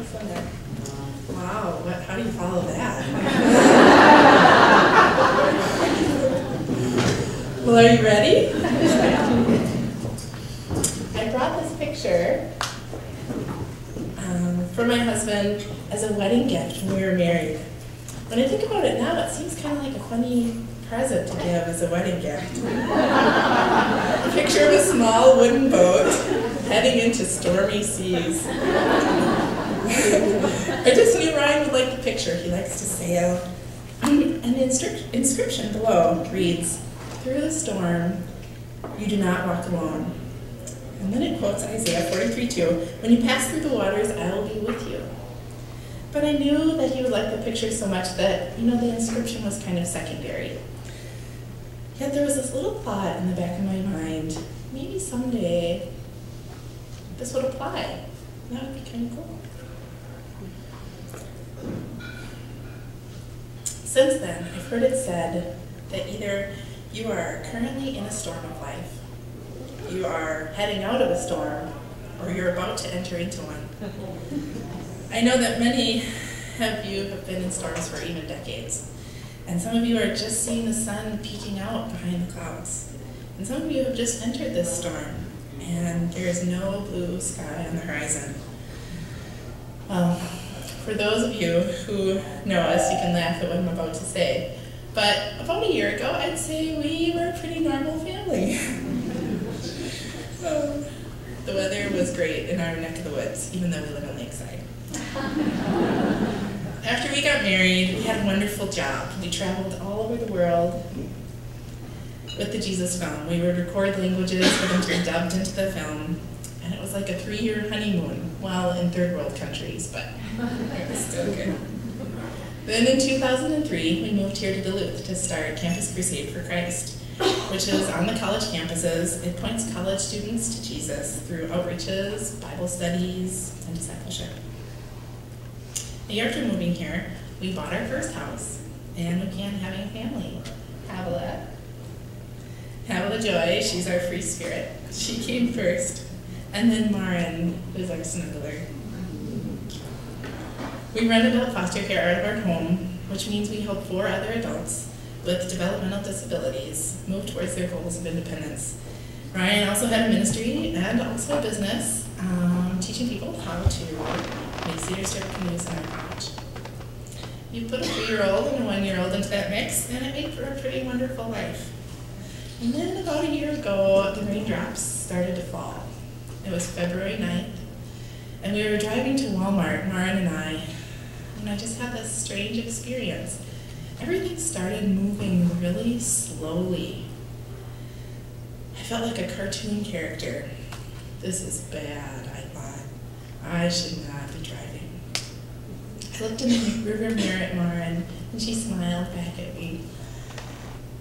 this one there. Wow, how do you follow that? Well, are you ready? I brought this picture for my husband as a wedding gift when we were married. When I think about it now, it seems kind of like a funny present to give as a wedding gift. A picture of a small wooden boat heading into stormy seas. I just knew Ryan would like the picture. He likes to sail. And the inscription below reads, "Through the storm, you do not walk alone." And then it quotes Isaiah 43:2, "When you pass through the waters, I will be with you." But I knew that he would like the picture so much that, the inscription was kind of secondary. Yet there was this little thought in the back of my mind, maybe someday this would apply. That would be kind of cool. Since then, I've heard it said that either you are currently in a storm of life, you are heading out of a storm, or you're about to enter into one. I know that many of you have been in storms for even decades, and some of you are just seeing the sun peeking out behind the clouds, and some of you have just entered this storm, and there is no blue sky on the horizon. Well, for those of you who know us, you can laugh at what I'm about to say, but about a year ago, I'd say we were a pretty normal family. The weather was great in our neck of the woods, even though we live on Lakeside. After we got married, we had a wonderful job. We traveled all over the world with the Jesus film. We would record languages for them to be dubbed into the film, and it was like a 3-year honeymoon, well, in third world countries, but it was still good. Then in 2003, we moved here to Duluth to start Campus Crusade for Christ, which is on the college campuses. It points college students to Jesus through outreaches, Bible studies, and discipleship. A year after moving here, we bought our first house and began having a family. Havila Joy, she's our free spirit. She came first, and then Marin, who's our snuggler. We rented out foster care out of our home, which means we help 4 other adults with developmental disabilities move towards their goals of independence. Ryan also had a ministry and also a business, teaching people how to make cedar strip canoes in our college. You put a 3-year-old and a 1-year-old into that mix, and it made for a pretty wonderful life. And then about a year ago, the raindrops started to fall. It was February 9th, and we were driving to Walmart, Marin and I just had this strange experience. Everything started moving really slowly. I felt like a cartoon character. This is bad, I thought. I should not be driving. I looked in the river mirror at Marin, and she smiled back at me.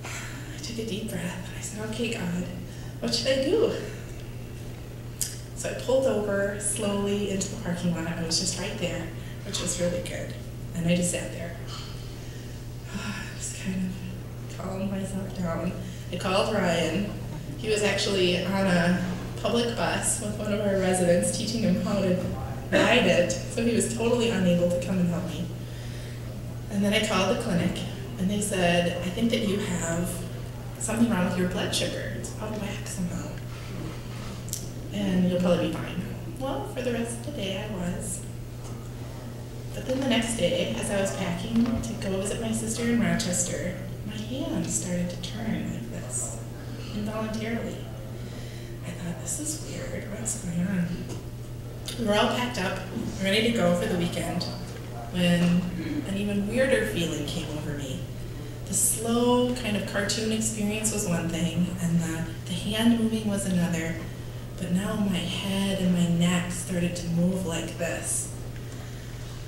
I took a deep breath, and I said, "Okay, God, what should I do?" So I pulled over slowly into the parking lot. I was just right there, which was really good. And I just sat there. I just kind of calmed myself down. I called Ryan. He was actually on a public bus with one of our residents, teaching him how to ride it, so he was totally unable to come and help me. And then I called the clinic, and they said, "I think that you have something wrong with your blood sugar. It's out of whack somehow. And you'll probably be fine." Well, for the rest of the day, I was. But then the next day, as I was packing to go visit my sister in Rochester, my hand started to turn like this, involuntarily. I thought, this is weird, what's going on? We were all packed up, ready to go for the weekend, when an even weirder feeling came over me. The slow kind of cartoon experience was one thing, and the hand moving was another, but now my head and my neck started to move like this.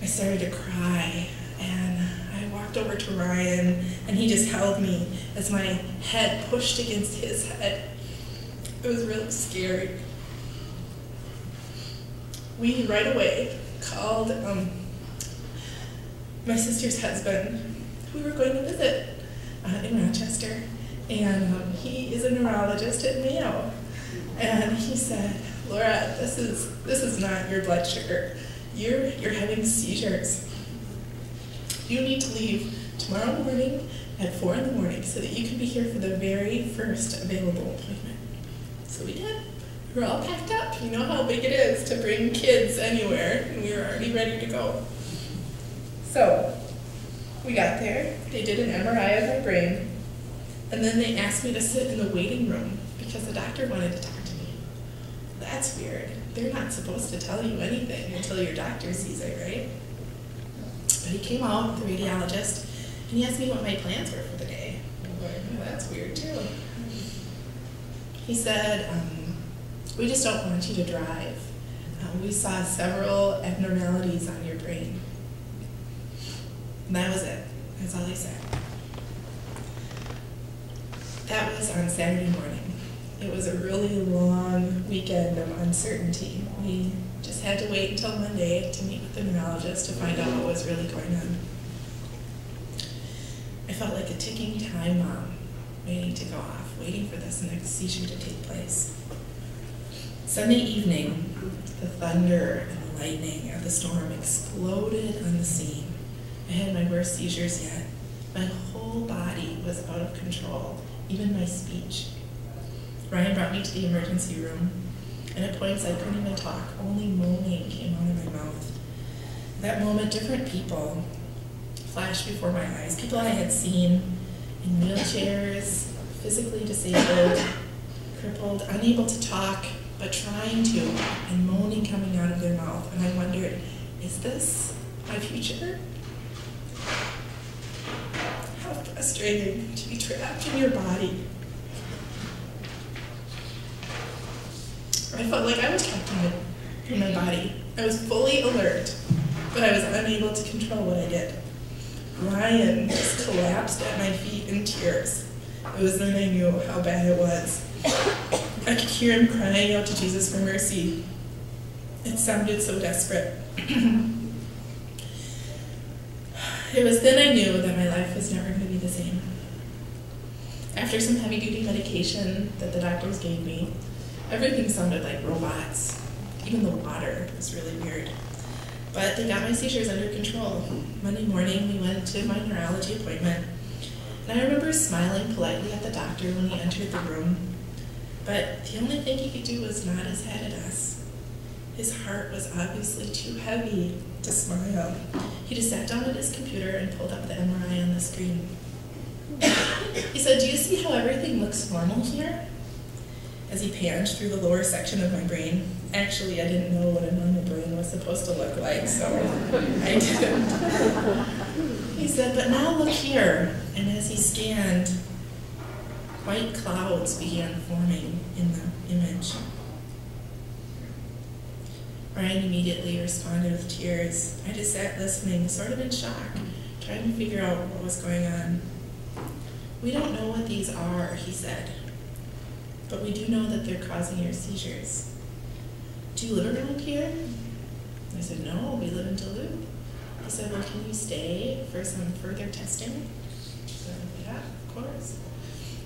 I started to cry, and I walked over to Ryan, and he just held me as my head pushed against his head. It was really scary. We right away called my sister's husband, who we were going to visit in Rochester, and he is a neurologist at Mayo. And he said, "Laura, this is not your blood sugar. you're having seizures. You need to leave tomorrow morning at 4 in the morning so that you can be here for the very first available appointment. So we did. We were all packed up. You know how big it is to bring kids anywhere, and we were already ready to go. So we got there. They did an MRI of my brain, and then they asked me to sit in the waiting room because the doctor wanted to talk to me. That's weird. They're not supposed to tell you anything until your doctor sees it, right? But he came out, the radiologist, and he asked me what my plans were for the day. I was like, oh, that's weird too. He said, we just don't want you to drive. We saw several abnormalities on your brain. And that was it. That's all he said. That was on Saturday morning. It was a really long weekend of uncertainty. We just had to wait until Monday to meet with the neurologist to find out what was really going on. I felt like a ticking time bomb waiting to go off, waiting for this next seizure to take place. Sunday evening, the thunder and the lightning of the storm exploded on the scene. I had my worst seizures yet. My whole body was out of control, even my speech. Ryan brought me to the emergency room, and at points I couldn't even talk. Only moaning came out of my mouth. That moment, different people flashed before my eyes. People I had seen in wheelchairs, physically disabled, crippled, unable to talk, but trying to, and moaning coming out of their mouth. And I wondered, is this my future? How frustrating to be trapped in your body. I felt like I was captive in my body. I was fully alert, but I was unable to control what I did. Ryan just collapsed at my feet in tears. It was then I knew how bad it was. I could hear him crying out to Jesus for mercy. It sounded so desperate. It was then I knew that my life was never going to be the same. After some heavy-duty medication that the doctors gave me, everything sounded like robots. Even the water was really weird. But they got my seizures under control. Monday morning, we went to my neurology appointment, and I remember smiling politely at the doctor when he entered the room. But the only thing he could do was nod his head at us. His heart was obviously too heavy to smile. He just sat down at his computer and pulled up the MRI on the screen. He said, "Do you see how everything looks normal here?" As he panned through the lower section of my brain. Actually, I didn't know what a normal brain was supposed to look like, so I didn't. He said, "But now look here." And as he scanned, white clouds began forming in the image. Ryan immediately responded with tears. I just sat listening, sort of in shock, trying to figure out what was going on. "We don't know what these are," he said, "but we do know that they're causing your seizures. Do you live around here?" I said, "No, we live in Duluth." He said, "Well, can you stay for some further testing?" I said, "Yeah, of course."